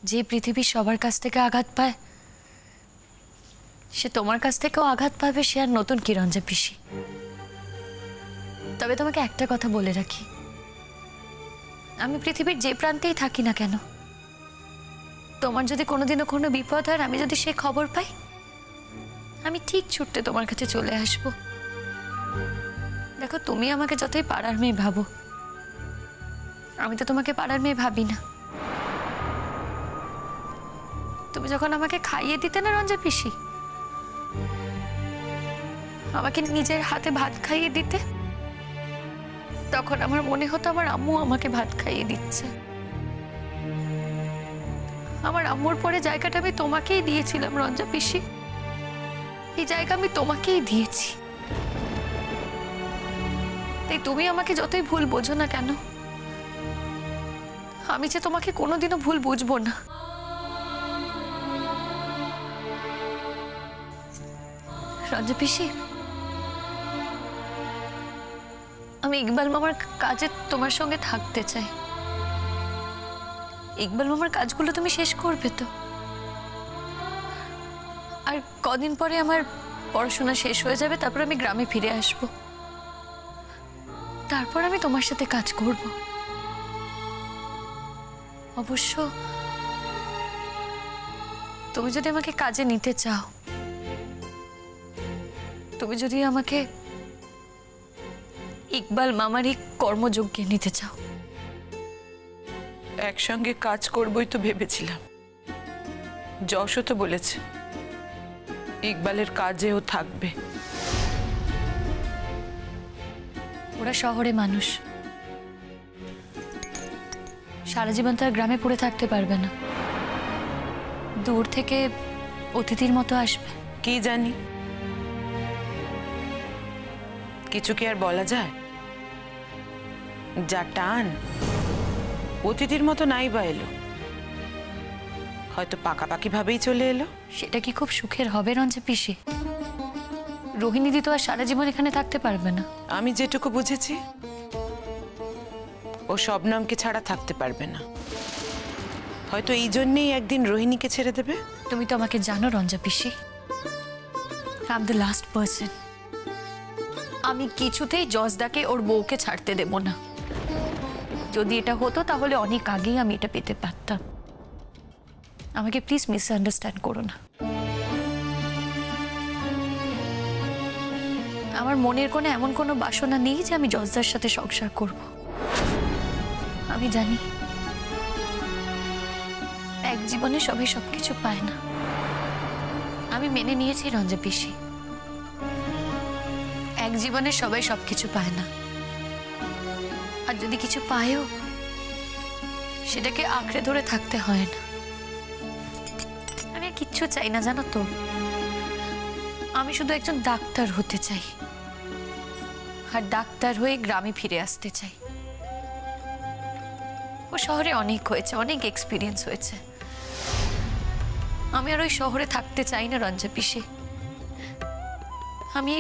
যে পৃথিবীর সবার কাছ থেকে আঘাত পায় সে তোমার কাছ থেকেও আঘাত পাবে, সে আর নতুন কি রঞ্জা পিসি। তবে তোমাকে একটা কথা বলে রাখি, আমি পৃথিবীর যে প্রান্তেই থাকি না কেন, তোমার যদি কোনোদিনও কোনো বিপদ হয়, আমি যদি সে খবর পাই, আমি ঠিক ছুটতে তোমার কাছে চলে আসব। দেখো, তুমি আমাকে যতই পাড়ার মেয়ে ভাবো, আমি তো তোমাকে পাড়ার মেয়ে ভাবি না। তুমি যখন আমাকে খাইয়ে দিতে না রঞ্জা পিসি, আমাকে নিজের হাতে ভাত খাইয়ে দিতে, তখন আমার মনে হতো আমার আম্মু আমাকে ভাত খাইয়ে দিচ্ছে। আমার আম্মুর পরে জায়গাটা আমি তোমাকেই দিয়েছিলাম রঞ্জা পিসি, এই জায়গা আমি তোমাকেই দিয়েছি। তাই তুমি আমাকে যতই ভুল বোঝো না কেন, আমি যে তোমাকে কোনোদিনও ভুল বুঝবো না। রঞ্জা পিসি, আমি ইকবাল মামার কাজে তোমার সঙ্গে থাকতে চাই। ইকবাল মামার কাজগুলো তুমি শেষ করবে তো? আর কদিন পরে আমার পড়াশোনা শেষ হয়ে যাবে, তারপর আমি গ্রামে ফিরে আসব, তারপর আমি তোমার সাথে কাজ করব। অবশ্য তুমি যদি আমাকে কাজে নিতে চাও, তুমি যদি আমাকে ইকবাল মামারই কর্মযোগ্যে নিতে চাও, একসঙ্গে কাজ করবই তো ভেবেছিলাম। যশও তো বলেছে ইকবালের কাজেও থাকবে। ওরা শহরে মানুষ, সারা জীবন তো আর গ্রামে পড়ে থাকতে পারবে না, দূর থেকে অতিথির মতো আসবে। কি জানি, কিছু কি আর বলা যায়? যা টান, অতিথির মতো নাই বা এলো, হয়তো পাকাপাকি ভাবেই চলে এলো। সেটা কি খুব সুখের হবে রঞ্জা পিসি? রোহিণীদি তো আর সারা জীবন এখানে থাকতে পারবে না। আমি যেটুকু বুঝেছি, ও শবনমকে ছাড়া থাকতে পারবে না। হয়তো এই জন্যেই একদিন রোহিণীকে ছেড়ে দেবে। তুমি তো আমাকে জানো রঞ্জা পিসি, I am the last person. আমি কিছুতেই জজদাকে ওর বউকে ছাড়তে দেব না। যদি এটা হতো তাহলে অনেক আগেই আমি এটা পেতে পারতাম। আমাকে প্লিজ মিসআন্ডারস্ট্যান্ড করো না। আমার মনের কোণে এমন কোনো বাসনা নেই যে আমি জজদার সাথে সংসার করব। আমি জানি এক জীবনে সবাই সবকিছু পায় না। আমি মেনে নিয়েছি রঞ্জা পিসি, এক জীবনে সবাই সবকিছু পায় না, আর যদি কিছু পায়ও সেটাকে আঁকড়ে ধরে থাকতে হয় না। আমি কিচ্ছু চাই না জানো তো, আমি শুধু একজন ডাক্তার হতে চাই, আর ডাক্তার হয়ে গ্রামে ফিরে আসতে চাই। ও শহরে অনেক হয়েছে, অনেক এক্সপিরিয়েন্স হয়েছে, আমি আর ওই শহরে থাকতে চাই না রঞ্জা পিসি। আমি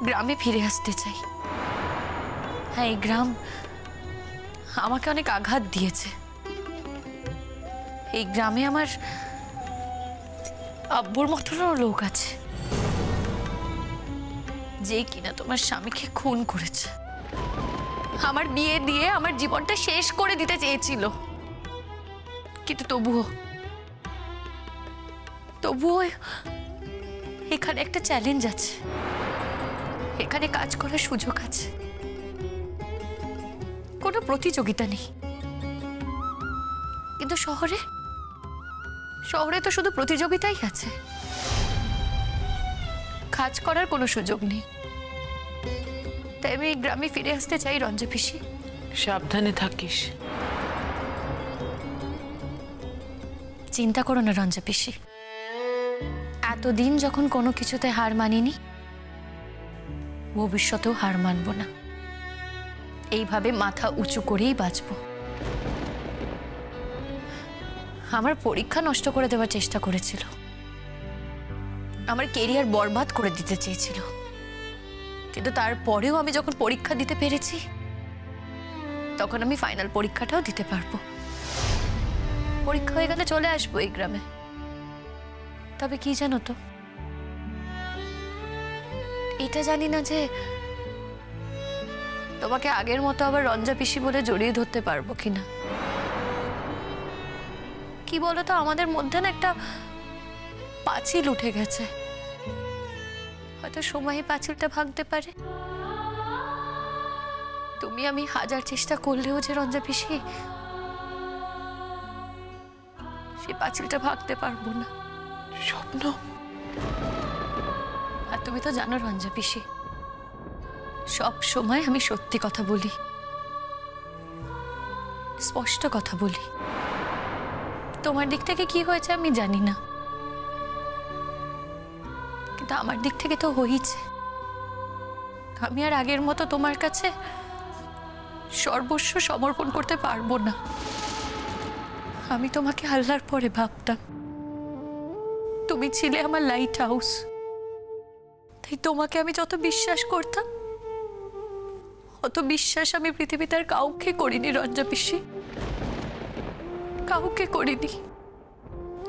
গ্রামে ফিরে আসতে চাই। হ্যাঁ, এই গ্রাম আমাকে অনেক আঘাত দিয়েছে। এই গ্রামে আমার আব্বুর মতনও লোক আছে, যে কিনা তোমার স্বামীকে খুন করেছে, আমার বিয়ে দিয়ে আমার জীবনটা শেষ করে দিতে চেয়েছিল। কিন্তু তবুও এখানে একটা চ্যালেঞ্জ আছে, এখানে কাজ করার সুযোগ আছে, কোনো প্রতিযোগিতা নেই। কিন্তু শহরে তো শুধু প্রতিযোগিতাই আছে, কাজ করার কোনো সুযোগ নেই। তাই আমি গ্রামে ফিরে আসতে চাই রঞ্জা পিসি। সাবধানে থাকিস। চিন্তা করো না রঞ্জা পিসি, এতদিন যখন কোনো কিছুতে হার মানিনি, ভবিষ্যতেও হার মানব না। এইভাবে মাথা উঁচু করেই বাঁচব। আমার পরীক্ষা নষ্ট করে দেওয়ার চেষ্টা করেছিল, আমার কেরিয়ার বরবাদ করে দিতে চেয়েছিল, কিন্তু তারপরেও আমি যখন পরীক্ষা দিতে পেরেছি, তখন আমি ফাইনাল পরীক্ষাটাও দিতে পারবো। পরীক্ষা হয়ে গেলে চলে আসবো এই গ্রামে। তবে কি জানো তো, এটা জানি না যে তোমাকে আগের মতো আবার রঞ্জা পিসি বলে জড়িয়ে ধরতে পারবো কিনা। কি বলতো, আমাদের মধ্যে না একটা পাঁচিল উঠে গেছে। হয়তো সময় পাঁচিলটা ভাঙতে পারে। তুমি আমি হাজার চেষ্টা করলেও যে রঞ্জা পিসি, সেই পাঁচিলটা ভাঙতে পারবো না। স্বপ্ন, আর তুমি তো জানো রঞ্জা পিসি, সব সময় আমি সত্যি কথা বলি, স্পষ্ট কথা বলি। তোমার দিক থেকে কি হয়েছে আমি জানি না, কিন্তু আমার দিক থেকে তো হয়েছে। আমি আর আগের মতো তোমার কাছে সর্বস্ব সমর্পণ করতে পারবো না। আমি তোমাকে আল্লাহর পরে ভাবতাম, তুমি ছিলে আমার লাইট হাউস। তাই তোমাকে আমি যত বিশ্বাস করতাম, অত বিশ্বাস আমি পৃথিবীতে আর কাউকে করিনি রঞ্জা পিসি, কাউকে করিনি।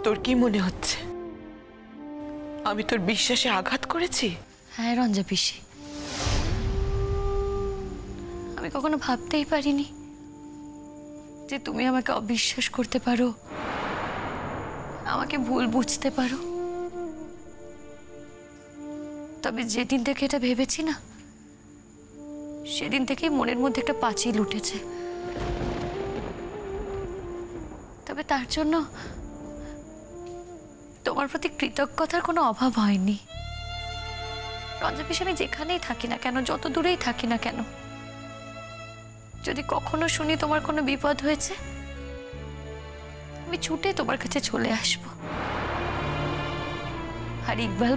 তোর কি মনে হচ্ছে আমি তোর বিশ্বাসে আঘাত করেছি? হ্যাঁ রঞ্জা পিসি, আমি কখনো ভাবতেই পারিনি যে তুমি আমাকে অবিশ্বাস করতে পারো, আমাকে ভুল বুঝতে পারো। তবে যেদিন থেকে এটা ভেবেছি না, সেদিন থেকেই মনের মধ্যে একটা পাঁচিল উঠেছে। তবে তার জন্য তোমার প্রতি কৃতজ্ঞতার কোনো অভাব হয়নি রঞ্জা পিসি। আমি যেখানেই থাকি না কেন, যত দূরেই থাকি না কেন, যদি কখনো শুনি তোমার কোনো বিপদ হয়েছে, আমি ছুটে তোমার কাছে চলে আসব। আর ইকবাল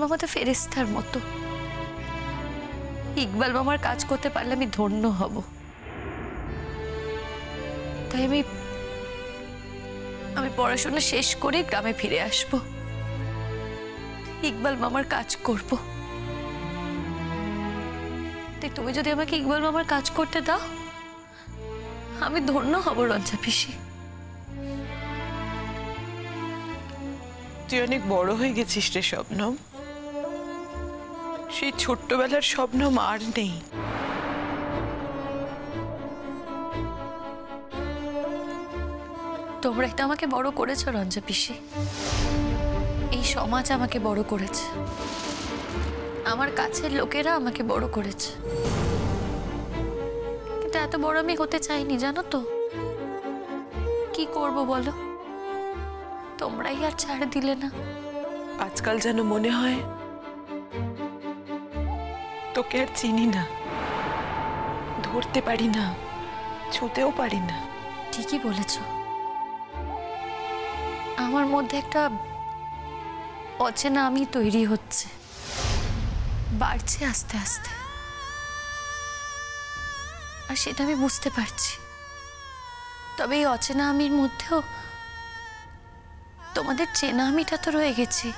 মামা তো ফেরেশতার মতো। ইকবাল মামার কাজ করতে পারলে আমি ধন্য হব। তাই আমি পড়াশোনা শেষ করে গ্রামে ফিরে আসব, ইকবাল মামার কাজ করব। তাই তুমি যদি আমাকে ইকবাল মামার কাজ করতে দাও, আমি ধন্য হব রঞ্জা পিসি। তুই অনেক বড় হয়ে গেছিস রে শবনম। সেই ছোট্টবেলার শবনম আর নেই। তোমরাই তো আমাকে বড় করেছো রঞ্জা পিসি, এই সমাজ আমাকে বড় করেছে, আমার কাছের লোকেরা আমাকে বড় করেছে। কিন্তু এত বড় আমি হতে চাইনি, জানো তো। কি করব বলো, তোমরাই আর ছাড় দিলে না। আজকাল যেন মনে হয় তোকে আর চিনি না, ধরতে পারি না, ছুঁতেও পারি না। ঠিকই বলেছ, আমার মধ্যে একটা অচেনা আমি তৈরি হচ্ছে, বাড়ছে আস্তে আস্তে। আর সেটা আমি বুঝতে পারছি। তবে এই অচেনা আমির মধ্যেও তোমাদের চেনা আমিটা তো রয়ে গেছি,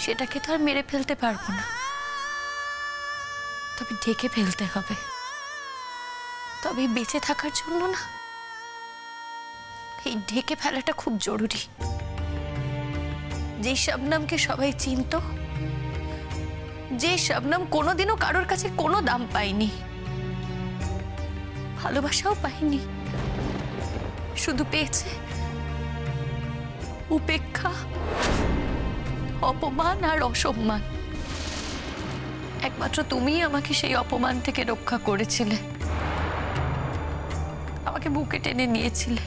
সেটাকে তো আর মেরে ফেলতে পারবো না। তবে ঢেকে ফেলতে হবে। তবে বেঁচে থাকার জন্য না, এই ঢেকে ফেলাটা খুব জরুরি। যে শবনমকে সবাই চিনতো, যে শবনম কোনোদিনও কারোর কাছে কোনো দাম পায়নি, ভালোবাসাও পায়নি, শুধু পেয়েছে উপেক্ষা, অপমান আর অসম্মান। একমাত্র তুমিই আমাকে সেই অপমান থেকে রক্ষা করেছিলে, আমাকে বুকে টেনে নিয়েছিলে।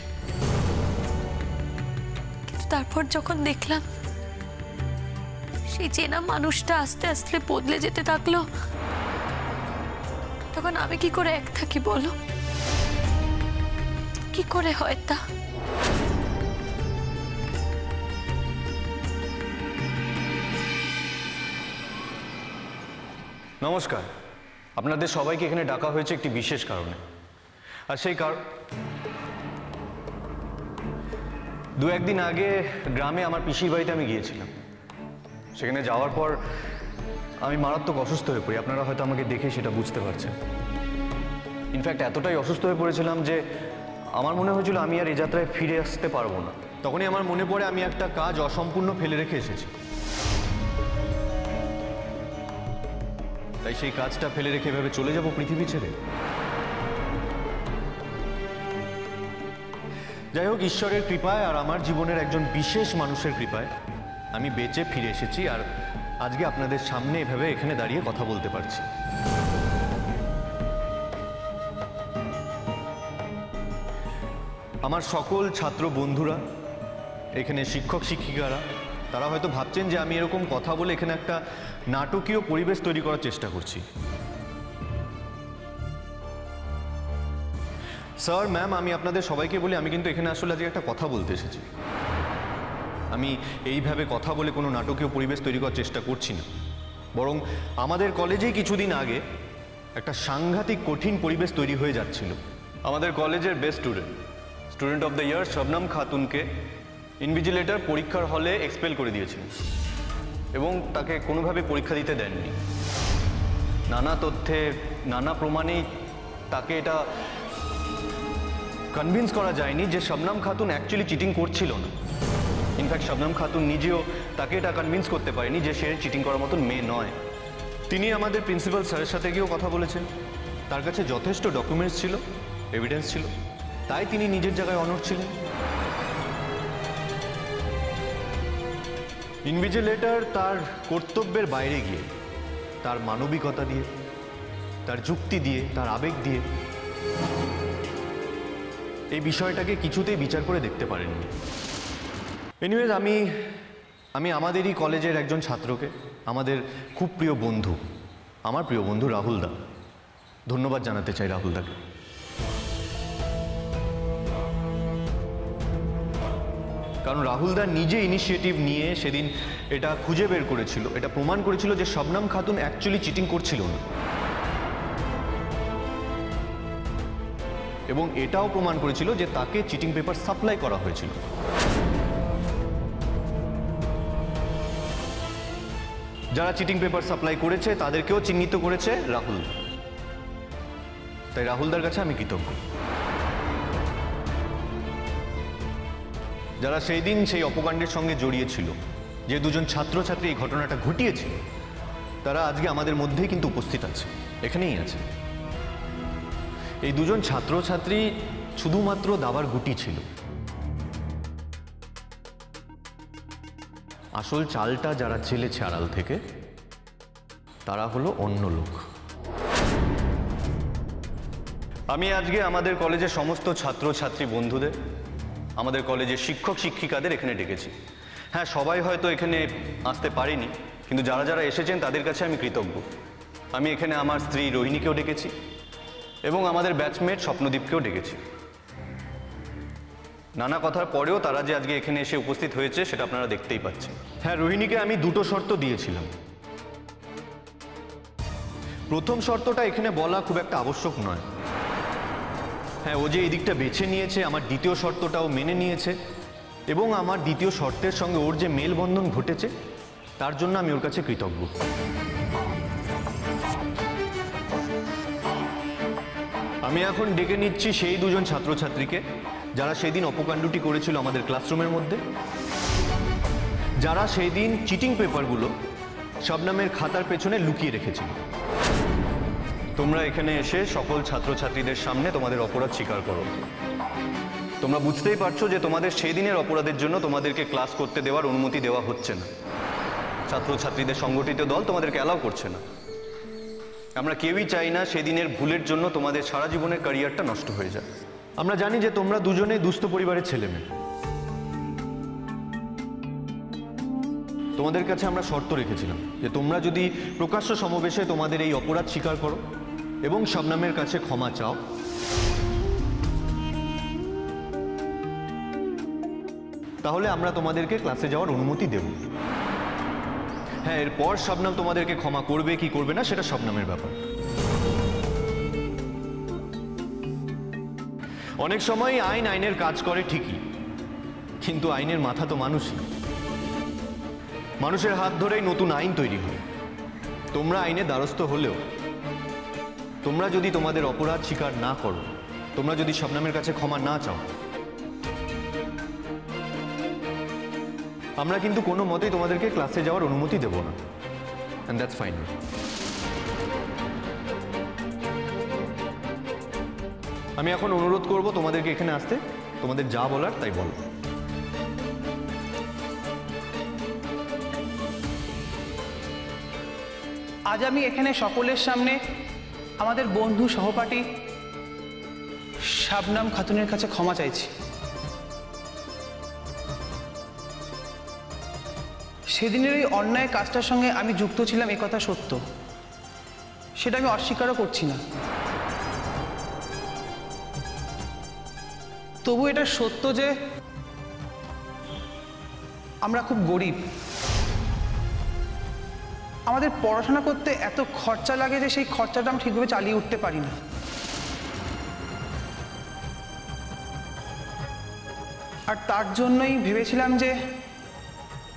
কিন্তু তারপর যখন দেখলাম সেই চেনা মানুষটা আস্তে আস্তে বদলে যেতে থাকলো, তখন আমি কি করে এক থাকি বলো? কি করে হয় তা? নমস্কার, আপনাদের সবাইকে এখানে ডাকা হয়েছে একটি বিশেষ কারণে। আর সেই কারণ, দু একদিন আগে গ্রামে আমার পিসির বাড়িতে আমি গিয়েছিলাম। সেখানে যাওয়ার পর আমি মারাত্মক অসুস্থ হয়ে পড়ি। আপনারা হয়তো আমাকে দেখে সেটা বুঝতে পারছেন। ইনফ্যাক্ট এতটাই অসুস্থ হয়ে পড়েছিলাম যে আমার মনে হয়েছিল আমি আর এই যাত্রায় ফিরে আসতে পারবো না। তখনই আমার মনে পড়ে আমি একটা কাজ অসম্পূর্ণ ফেলে রেখে এসেছি। তাই সেই কাজটা ফেলে রেখে এভাবে চলে যাব পৃথিবী ছেড়ে। যাই হোক, ঈশ্বরের কৃপায় আর আমার জীবনের একজন বিশেষ মানুষের কৃপায় আমি বেঁচে ফিরে এসেছি, আর আজকে আপনাদের সামনে এভাবে এখানে দাঁড়িয়ে কথা বলতে পারছি। আমার সকল ছাত্র বন্ধুরা, এখানে শিক্ষক শিক্ষিকারা, তারা হয়তো ভাবছেন যে আমি এরকম কথা বলে এখানে একটা নাটকীয় পরিবেশ তৈরি করার চেষ্টা করছি। স্যার, ম্যাম, আমি আপনাদের সবাইকে বলি আমি কিন্তু এখানে আসলে আজকে একটা কথা বলতে এসেছি। আমি এইভাবে কথা বলে কোনো নাটকীয় পরিবেশ তৈরি করার চেষ্টা করছি না, বরং আমাদের কলেজেই কিছুদিন আগে একটা সাংঘাতিক কঠিন পরিবেশ তৈরি হয়ে যাচ্ছিল। আমাদের কলেজের best student of the year Shabnam খাতুনকে ইনভিজিলেটর পরীক্ষার হলে এক্সপেল করে দিয়েছিলেন এবং তাকে কোনোভাবে পরীক্ষা দিতে দেননি। নানা তথ্যে, নানা প্রমাণেই তাকে এটা কনভিন্স করা যায়নি যে শবনম খাতুন অ্যাকচুয়ালি চিটিং করছিল না। ইনফ্যাক্ট শবনম খাতুন নিজেও তাকে এটা কনভিন্স করতে পারেনি যে সে চিটিং করার মতন মেয়ে নয়। তিনি আমাদের প্রিন্সিপাল স্যারের সাথে গিয়েও কথা বলেছেন। তার কাছে যথেষ্ট ডকুমেন্টস ছিল, এভিডেন্স ছিল, তাই তিনি নিজের জায়গায় অনড় ছিলেন। ইনভিজিলেটর তার কর্তব্যের বাইরে গিয়ে, তার মানবিকতা দিয়ে, তার যুক্তি দিয়ে, তার আবেগ দিয়ে এই বিষয়টাকে কিছুতেই বিচার করে দেখতে পারেননি। এনিওয়েজ, আমি আমাদেরই কলেজের একজন ছাত্রকে, আমাদের খুব প্রিয় বন্ধু, আমার প্রিয় বন্ধু রাহুল দা, ধন্যবাদ জানাতে চাই রাহুল দাকে। কারণ রাহুল দা নিজে ইনিশিয়েটিভ নিয়ে সেদিন এটা খুঁজে বের করেছিল, এটা প্রমাণ করেছিল যে শবনম খাতুন অ্যাকচুয়ালি চিটিং করছিল না, এবং এটাও প্রমাণ করেছিল যে তাকে চিটিং পেপার সাপ্লাই করা হয়েছিল। যারা চিটিং পেপার সাপ্লাই করেছে তাদেরকেও চিহ্নিত করেছে রাহুল। তাই রাহুলদার কাছে আমি কৃতজ্ঞ। যারা সেই দিন সেই অপকাণ্ডের সঙ্গে জড়িয়েছিল, যে দুজন ছাত্রছাত্রী এই ঘটনাটা ঘটিয়েছিল, তারা আজকে আমাদের মধ্যেই কিন্তু উপস্থিত আছে, এখানেই আছে। এই দুজন ছাত্রছাত্রী শুধুমাত্র দাবার গুটি ছিল, আসল চালটা যারা চেলেছে আড়াল থেকে তারা হলো অন্য লোক। আমি আজকে আমাদের কলেজের সমস্ত ছাত্রছাত্রী বন্ধুদের, আমাদের কলেজের শিক্ষক শিক্ষিকাদের এখানে ডেকেছি। হ্যাঁ, সবাই হয়তো এখানে আসতে পারেনি, কিন্তু যারা যারা এসেছেন তাদের কাছে আমি কৃতজ্ঞ। আমি এখানে আমার স্ত্রী রোহিণীকেও ডেকেছি এবং আমাদের ব্যাচমেট স্বপ্নদীপকেও ডেকেছি। নানা কথার পরেও তারা যে আজকে এখানে এসে উপস্থিত হয়েছে সেটা আপনারা দেখতেই পাচ্ছেন। হ্যাঁ, রোহিণীকে আমি দুটো শর্ত দিয়েছিলাম। প্রথম শর্তটা এখানে বলা খুব একটা আবশ্যক নয়। হ্যাঁ, ও যে এই দিকটা বেছে নিয়েছে, আমার দ্বিতীয় শর্তটাও মেনে নিয়েছে, এবং আমার দ্বিতীয় শর্তের সঙ্গে ওর যে মেলবন্ধন ঘটেছে তার জন্য আমি ওর কাছে কৃতজ্ঞ। আমি এখন ডেকে নিচ্ছি সেই দুজন ছাত্রছাত্রীকে যারা সেই দিন অপকাণ্ডটি করেছিল আমাদের ক্লাসরুমের মধ্যে, যারা সেই দিন চিটিং পেপারগুলো শবনমের খাতার পেছনে লুকিয়ে রেখেছিল। তোমরা এখানে এসে সকল ছাত্রছাত্রীদের সামনে তোমাদের অপরাধ স্বীকার করো। তোমরা বুঝতেই পারছো যে তোমাদের সেই দিনের অপরাধের জন্য তোমাদেরকে ক্লাস করতে দেওয়ার অনুমতি দেওয়া হচ্ছে না। ছাত্রছাত্রীদের সংগঠিত দল তোমাদেরকে অ্যালাউ করছে না। আমরা কেউই চাই না সেদিনের ভুলের জন্য তোমাদের সারা জীবনের ক্যারিয়ারটা নষ্ট হয়ে যায়। আমরা জানি যে তোমরা দুজনেই দুস্থ পরিবারের ছেলেমেয়ে। তোমাদের কাছে আমরা শর্ত রেখেছিলাম যে তোমরা যদি প্রকাশ্য সমাবেশে তোমাদের এই অপরাধ স্বীকার করো এবং শবনমের কাছে ক্ষমা চাও, তাহলে আমরা তোমাদেরকে ক্লাসে যাওয়ার অনুমতি দেব। হ্যাঁ, এরপর শবনম তোমাদেরকে ক্ষমা করবে কি করবে না সেটা শবনমের ব্যাপার। অনেক সময় আইনের কাজ করে ঠিকই, কিন্তু আইনের মাথা তো মানুষই। মানুষের হাত ধরেই নতুন আইন তৈরি হয়। তোমরা আইনের দ্বারস্থ হলেও তোমরা যদি তোমাদের অপরাধ স্বীকার না করো, তোমরা যদি শবনমের কাছে ক্ষমা না চাও, আমরা কিন্তু কোনো মতেই তোমাদেরকে ক্লাসে যাওয়ার অনুমতি দেব না। And that's fine. আমি এখন অনুরোধ করব তোমাদেরকে এখানে আসতে, তোমাদের যা বলার তাই বলো। আজ আমি এখানে সকলের সামনে আমাদের বন্ধু সহপাঠী শাবনাম খাতুনের কাছে ক্ষমা চাইছি। সেদিনের ওই অন্যায় কাজটার সঙ্গে আমি যুক্ত ছিলাম, এ কথা সত্য, সেটা আমি অস্বীকারও করছি না। তবু এটা সত্য যে আমরা খুব গরিব, আমাদের পড়াশোনা করতে এত খরচা লাগে যে সেই খরচাটা আমি ঠিকভাবে চালিয়ে উঠতে পারি না। আর তার জন্যই ভেবেছিলাম যে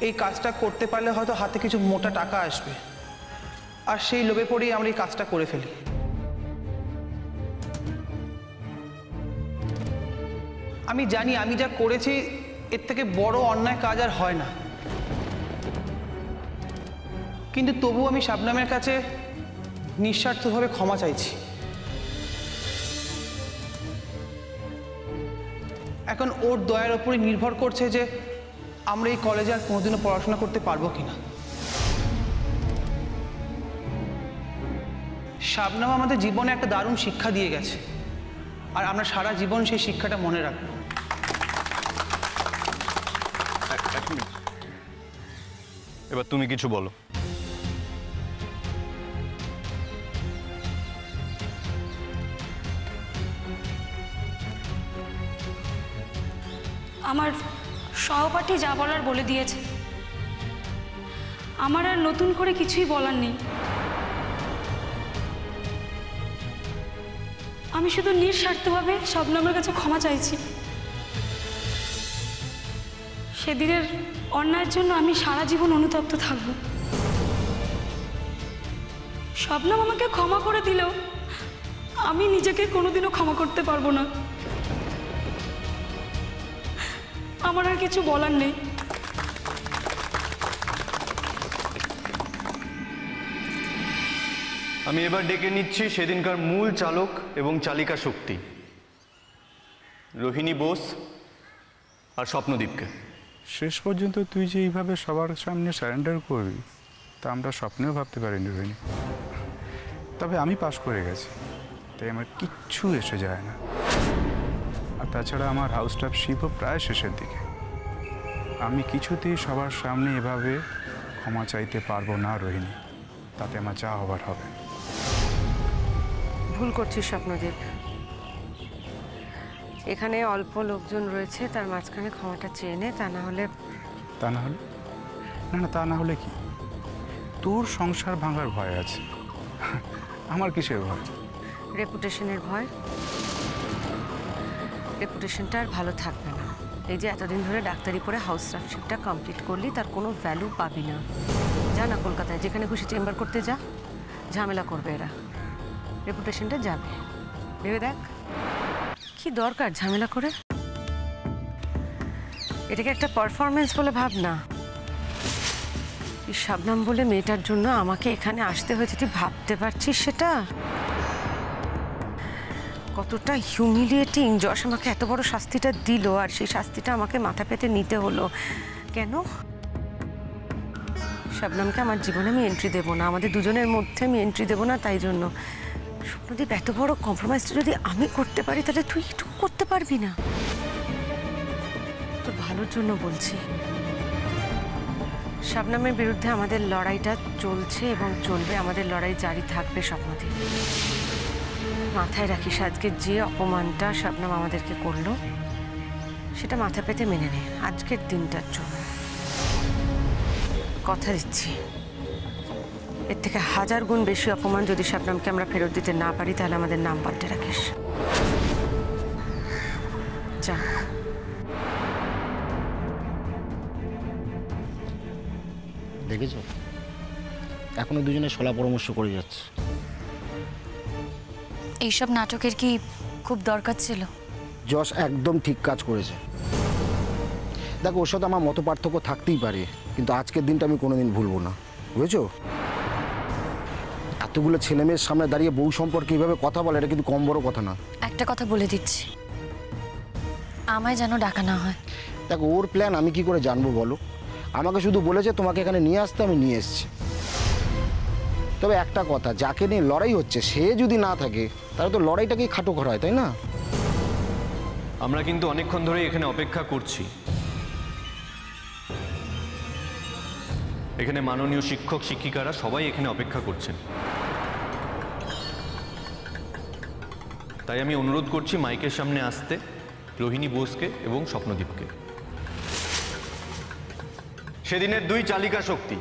এই কাজটা করতে পারলে হয়তো হাতে কিছু মোটা টাকা আসবে, আর সেই লোভে পড়েই আমরা এই কাজটা করে ফেলি। আমি জানি আমি যা করেছি এর থেকে বড় অন্যায় কাজ আর হয় না, কিন্তু তবু আমি শাবনামের কাছে নিঃস্বার্থভাবে ক্ষমা চাইছি। এখন ওর দয়ার ওপরই নির্ভর করছে যে আমরা এই কলেজে আর কোনোদিনও পড়াশোনা করতে পারবো কিনা। শাবনাম আমাদের জীবনে একটা দারুণ শিক্ষা দিয়ে গেছে, আর আমরা সারা জীবন সেই শিক্ষাটা মনে রাখবো। এবার তুমি কিছু বলো। আমার সহপাঠী যা বলার বলে দিয়েছে, আমার আর নতুন করে কিছুই বলার নেই। আমি শুধু নিঃস্বার্থভাবে শবনমের কাছে ক্ষমা চাইছি। সেদিনের অন্যায়ের জন্য আমি সারা জীবন অনুতপ্ত থাকব। শবনম আমাকে ক্ষমা করে দিলেও আমি নিজেকে কোনোদিনও ক্ষমা করতে পারবো না। আমার আর কিছু বলার নেই। আমি এবার ডেকে নিচ্ছি সেদিনকার মূল চালক এবং চালিকা শক্তি রোহিণী বোস আর স্বপ্নদীপকে। শেষ পর্যন্ত তুই যে এইভাবে সবার সামনে সারেন্ডার করবি তা আমরা স্বপ্নেও ভাবতে পারিনি রোহিণী। তবে আমি পাশ করে গেছি, তাই আমার কিচ্ছু এসে যায় না। আর তাছাড়া আমার হাউস স্টাফশিপও প্রায় শেষের দিকে। আমি কিছুতেই সবার সামনে এভাবে ক্ষমা চাইতে পারবো না রোহিণী, তাতে আমার যা হবার হবে। ভুল করছিস স্বপ্নদীপ। এখানে অল্প লোকজন রয়েছে, তার মাঝখানে ক্ষমাটা চেয়ে নে। তা না হলে না তা না হলে কি? তোর সংসার ভাঙার ভয় আছে, আমার কিসের ভয়? রেপুটেশনের ভয়। রেপুটেশনটা আর ভালো থাকবে না। এই যে এতদিন ধরে ডাক্তারি পড়ে হাউস স্টাফশিপটা কমপ্লিট করলি, তার কোনো ভ্যালু পাবি না। যা না কলকাতায়, যেখানে খুশি চেম্বার করতে যা, ঝামেলা করবে এরা, রেপুটেশনটা যাবে। ভেবে দেখ কি দরকার ঝামেলা করে। এটাকে একটা পারফরমেন্স বলে ভাব না। এই শাবনাম বলে মেয়েটার জন্য আমাকে এখানে আসতে হয়েছে, তুই ভাবতে পারছিস সেটা? কতটা হিউমিলিয়েটিং। যশ আমাকে এত বড় শাস্তিটা দিল, আর সেই শাস্তিটা আমাকে মাথা পেতে নিতে হলো কেন? শাবনামকে আমার জীবনে আমি এন্ট্রি দেবো না, আমাদের দুজনের মধ্যে আমি এন্ট্রি দেবো না। তাই জন্য স্বপ্নদীপ, এত বড় কম্প্রোমাইজটা যদি আমি করতে পারি, তাহলে তুই এটুকু করতে পারবি না? তোর ভালোর জন্য বলছি। শাবনামের বিরুদ্ধে আমাদের লড়াইটা চলছে এবং চলবে, আমাদের লড়াই জারি থাকবে স্বপ্নদীপ। মাথায় রাখিস, আজকে যে অপমানটা শাবনাম আমাদেরকে করলো সেটা মাথা পেতে মেনে নে আজকের দিনটার জন্য। কথা দিচ্ছি, এর থেকে 1000 গুণ বেশি অপমান যদি শাবনামকে আমরা ফেরত দিতে না পারি, তাহলে আমাদের নাম পাল্টে রাখিস। যা। দেখেছ, এখনো দুজনে শলা পরামর্শ করে যাচ্ছে। এইসব নাটকের কি খুব দরকার ছিল? যশ একদম ঠিক কাজ করেছে। দেখো, ওর সাথে আমার মত পার্থক্য থাকতেই পারে, কিন্তু আজকের দিনটা আমি কোনোদিন ভুলবো না, বুঝেছো? এতগুলো ছেলেমেয়ের সামনে দাঁড়িয়ে বউ সম্পর্কে এইভাবে কথা বলে, এটা কিন্তু কম বড় কথা না। একটা কথা বলে দিচ্ছি, আমায় যেন ডাকা না হয়। দেখো, ওর প্ল্যান আমি কি করে জানবো বলো? আমাকে শুধু বলেছে তোমাকে এখানে নিয়ে আসতে, আমি নিয়ে এসেছি। তবে একটা কথা, যাকে নিয়ে লড়াই হচ্ছে সে যদি না থাকে তাহলে তো লড়াইটাকেই খাটো করা হয়, তাই না? আমরা কিন্তু অনেকক্ষণ ধরে এখানে অপেক্ষা করছি। এখানে মাননীয় শিক্ষক শিক্ষিকারা সবাই এখানে অপেক্ষা করছেন। তাই আমি অনুরোধ করছি মাইকের সামনে আসতে রোহিণী বোসকে এবং স্বপ্নদীপকে। সেদিনের দুই চালিকা শক্তি,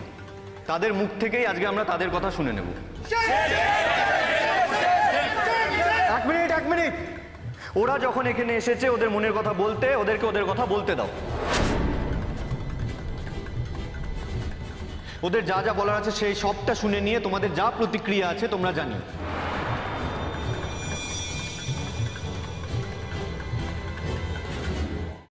তাদের মুখ থেকেই আজকে আমরা তাদের কথা শুনে নেব। এক মিনিট, ওরা যখন এখানে এসেছে ওদের মনের কথা বলতে, ওদেরকে ওদের কথা বলতে দাও। ওদের যা যা বলার আছে সেই সবটা শুনে নিয়ে তোমাদের যা প্রতিক্রিয়া আছে তোমরা জানিও।